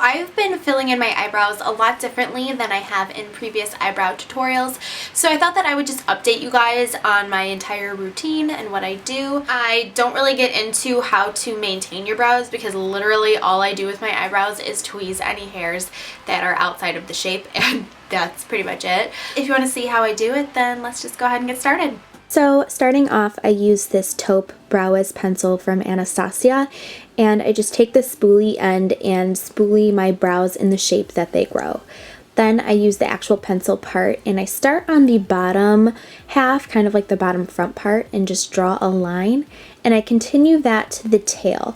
I've been filling in my eyebrows a lot differently than I have in previous eyebrow tutorials, so I thought that I would just update you guys on my entire routine and what I do. I don't really get into how to maintain your brows because literally all I do with my eyebrows is tweeze any hairs that are outside of the shape, and that's pretty much it. If you want to see how I do it, then let's just go ahead and get started. So starting off, I use this taupe Brow Wiz pencil from Anastasia, and I just take the spoolie end and spoolie my brows in the shape that they grow. Then I use the actual pencil part, and I start on the bottom half, kind of like the bottom front part, and just draw a line, and I continue that to the tail.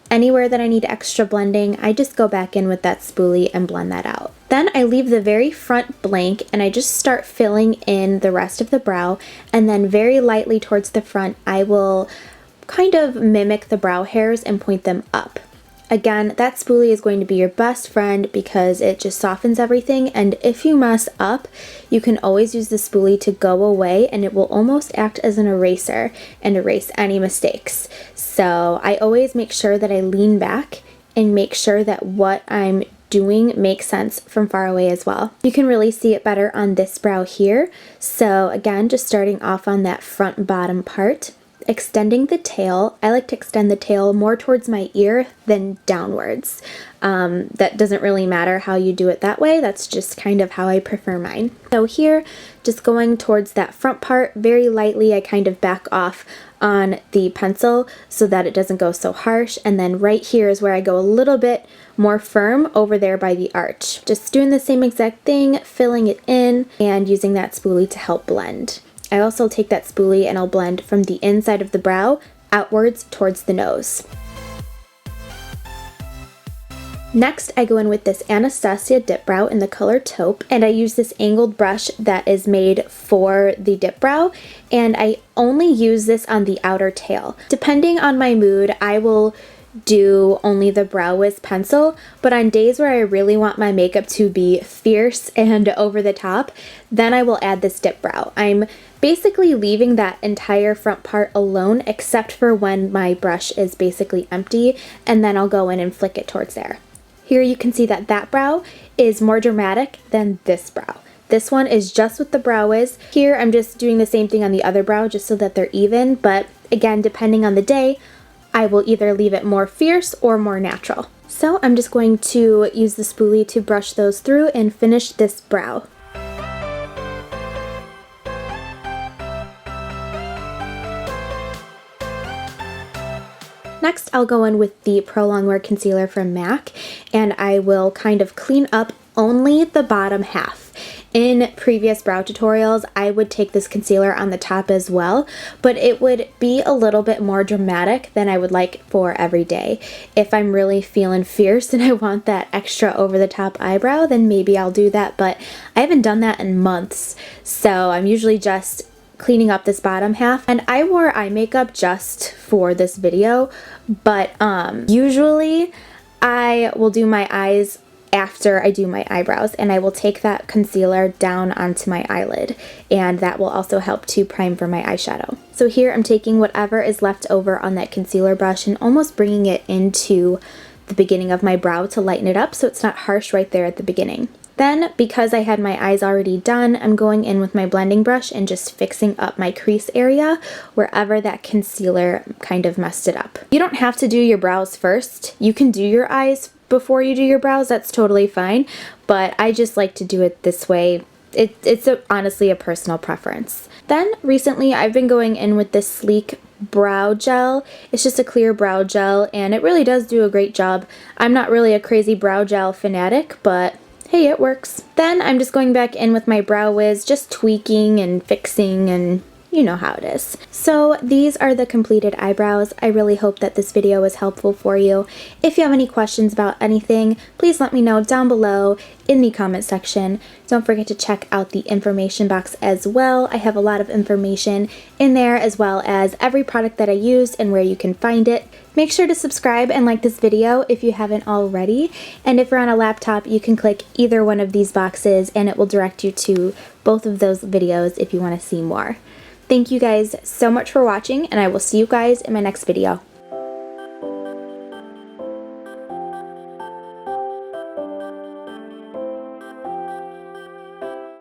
Anywhere that I need extra blending, I just go back in with that spoolie and blend that out. Then I leave the very front blank and I just start filling in the rest of the brow, and then very lightly towards the front I will kind of mimic the brow hairs and point them up. Again, that spoolie is going to be your best friend because it just softens everything, and if you mess up, you can always use the spoolie to go away and it will almost act as an eraser and erase any mistakes. So I always make sure that I lean back and make sure that what I'm doing makes sense from far away as well. You can really see it better on this brow here. So again, just starting off on that front bottom part. Extending the tail. I like to extend the tail more towards my ear than downwards. That doesn't really matter how you do it that way. That's just kind of how I prefer mine. So here, just going towards that front part, very lightly I kind of back off on the pencil so that it doesn't go so harsh, and then right here is where I go a little bit more firm over there by the arch. Just doing the same exact thing, filling it in and using that spoolie to help blend. I also take that spoolie and I'll blend from the inside of the brow outwards towards the nose. Next, I go in with this Anastasia Dip Brow in the color taupe, and I use this angled brush that is made for the dip brow, and I only use this on the outer tail. Depending on my mood, I will do only the Brow Wiz pencil, but on days where I really want my makeup to be fierce and over the top, then I will add this dip brow. I'm basically leaving that entire front part alone except for when my brush is basically empty, and then I'll go in and flick it towards there. Here you can see that that brow is more dramatic than this brow. This one is just with the Brow Wiz. Here I'm just doing the same thing on the other brow just so that they're even, but again, depending on the day, I will either leave it more fierce or more natural. So I'm just going to use the spoolie to brush those through and finish this brow. Next, I'll go in with the Prolongwear concealer from MAC, and I will kind of clean up only the bottom half. In previous brow tutorials, I would take this concealer on the top as well, but it would be a little bit more dramatic than I would like for every day. If I'm really feeling fierce and I want that extra over the top eyebrow, then maybe I'll do that, but I haven't done that in months, so I'm usually just cleaning up this bottom half. And I wore eye makeup just for this video, but usually I will do my eyes after I do my eyebrows, and I will take that concealer down onto my eyelid, and that will also help to prime for my eyeshadow. So here I'm taking whatever is left over on that concealer brush and almost bringing it into the beginning of my brow to lighten it up so it's not harsh right there at the beginning. Then, because I had my eyes already done, I'm going in with my blending brush and just fixing up my crease area wherever that concealer kind of messed it up. You don't have to do your brows first. You can do your eyes before you do your brows. That's totally fine, but I just like to do it this way. It's honestly a personal preference. Then, recently I've been going in with this sleek brow gel. It's just a clear brow gel, and it really does do a great job. I'm not really a crazy brow gel fanatic, but hey, it works. Then I'm just going back in with my Brow Wiz, just tweaking and fixing, and you know how it is. So these are the completed eyebrows. I really hope that this video was helpful for you. If you have any questions about anything, please let me know down below in the comment section. Don't forget to check out the information box as well. I have a lot of information in there, as well as every product that I use and where you can find it. Make sure to subscribe and like this video if you haven't already. And if you're on a laptop, you can click either one of these boxes and it will direct you to both of those videos if you want to see more. Thank you guys so much for watching, and I will see you guys in my next video.